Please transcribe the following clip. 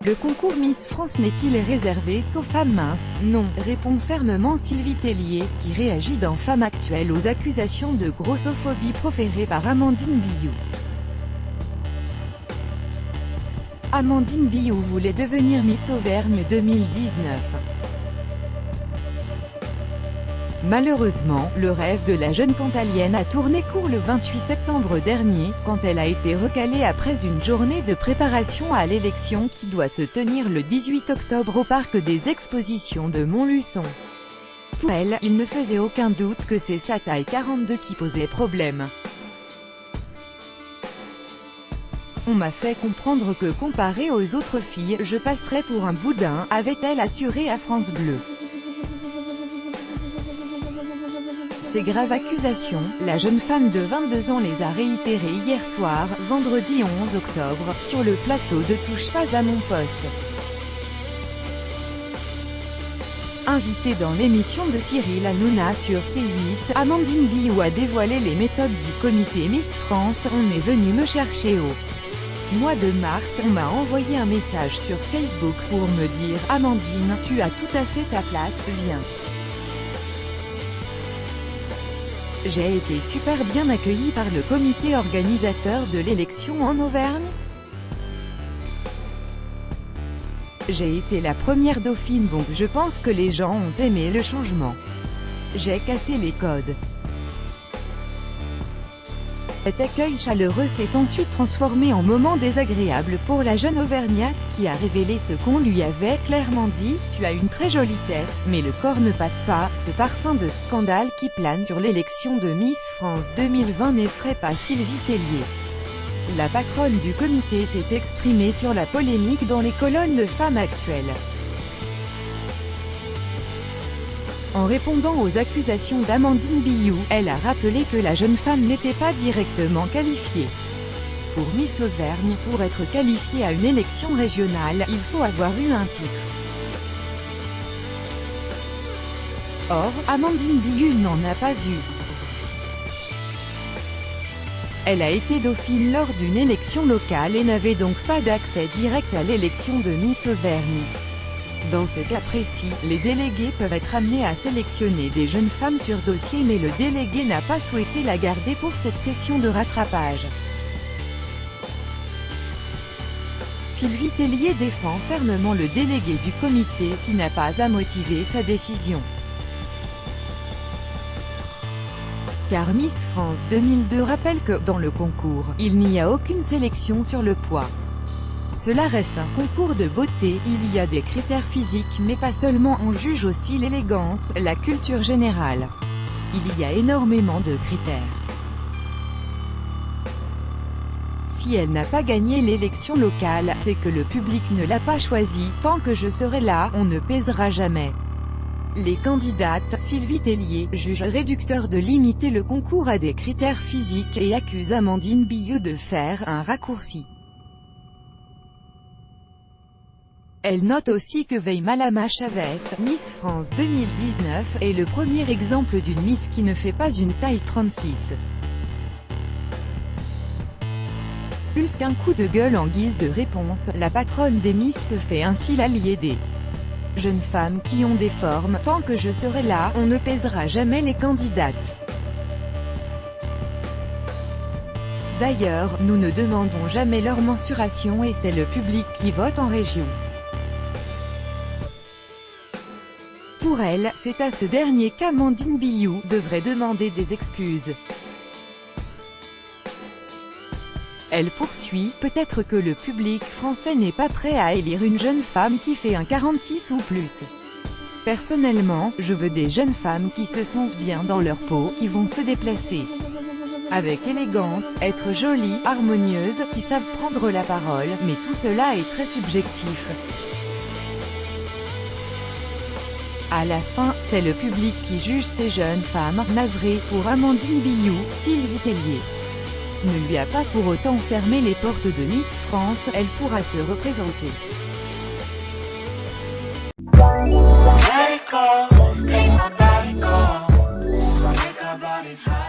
Le concours Miss France n'est-il réservé qu'aux femmes minces? Non, répond fermement Sylvie Tellier, qui réagit dans Femme Actuelle aux accusations de grossophobie proférées par Amandine Biou. Amandine Biou voulait devenir Miss Auvergne 2019. Malheureusement, le rêve de la jeune Cantalienne a tourné court le 28 septembre dernier, quand elle a été recalée après une journée de préparation à l'élection qui doit se tenir le 18 octobre au parc des expositions de Montluçon. Pour elle, il ne faisait aucun doute que c'est sa taille 42 qui posait problème. On m'a fait comprendre que comparé aux autres filles, je passerais pour un boudin, avait-elle assuré à France Bleu. Ces graves accusations, la jeune femme de 22 ans les a réitérées hier soir, vendredi 11 octobre, sur le plateau de Touche pas à mon poste. Invitée dans l'émission de Cyril Hanouna sur C8, Amandine Biou a dévoilé les méthodes du comité Miss France. On est venu me chercher au mois de mars, on m'a envoyé un message sur Facebook pour me dire « Amandine, tu as tout à fait ta place, viens ». J'ai été super bien accueillie par le comité organisateur de l'élection en Auvergne. J'ai été la première dauphine donc je pense que les gens ont aimé le changement. J'ai cassé les codes. Cet accueil chaleureux s'est ensuite transformé en moment désagréable pour la jeune Auvergnate qui a révélé ce qu'on lui avait clairement dit « Tu as une très jolie tête, mais le corps ne passe pas ». Ce parfum de scandale qui plane sur l'élection de Miss France 2020 n'effraie pas Sylvie Tellier. La patronne du comité s'est exprimée sur la polémique dans les colonnes de Femme Actuelle. En répondant aux accusations d'Amandine Biou, elle a rappelé que la jeune femme n'était pas directement qualifiée. Pour Miss Auvergne, pour être qualifiée à une élection régionale, il faut avoir eu un titre. Or, Amandine Biou n'en a pas eu. Elle a été dauphine lors d'une élection locale et n'avait donc pas d'accès direct à l'élection de Miss Auvergne. Dans ce cas précis, les délégués peuvent être amenés à sélectionner des jeunes femmes sur dossier mais le délégué n'a pas souhaité la garder pour cette session de rattrapage. Sylvie Tellier défend fermement le délégué du comité qui n'a pas à motiver sa décision. Car Miss France 2002 rappelle que, dans le concours, il n'y a aucune sélection sur le poids. Cela reste un concours de beauté, il y a des critères physiques mais pas seulement, on juge aussi l'élégance, la culture générale. Il y a énormément de critères. Si elle n'a pas gagné l'élection locale, c'est que le public ne l'a pas choisie, tant que je serai là, on ne pèsera jamais. Les candidates, Sylvie Tellier, juge réducteur de limiter le concours à des critères physiques et accuse Amandine Biou de faire un raccourci. Elle note aussi que Malama Chavez, Miss France 2019, est le premier exemple d'une Miss qui ne fait pas une taille 36. Plus qu'un coup de gueule en guise de réponse, la patronne des Miss se fait ainsi l'alliée des jeunes femmes qui ont des formes. Tant que je serai là, on ne pèsera jamais les candidates. D'ailleurs, nous ne demandons jamais leur mensuration et c'est le public qui vote en région. Pour elle, c'est à ce dernier qu'Amandine Biou devrait demander des excuses. Elle poursuit, peut-être que le public français n'est pas prêt à élire une jeune femme qui fait un 46 ou plus. Personnellement, je veux des jeunes femmes qui se sentent bien dans leur peau, qui vont se déplacer avec élégance, être jolies, harmonieuses, qui savent prendre la parole, mais tout cela est très subjectif. À la fin, c'est le public qui juge ces jeunes femmes. Navré pour Amandine Biou, Sylvie Tellier ne lui a pas pour autant fermé les portes de Miss France, elle pourra se représenter. Let it go, make my body go. always high.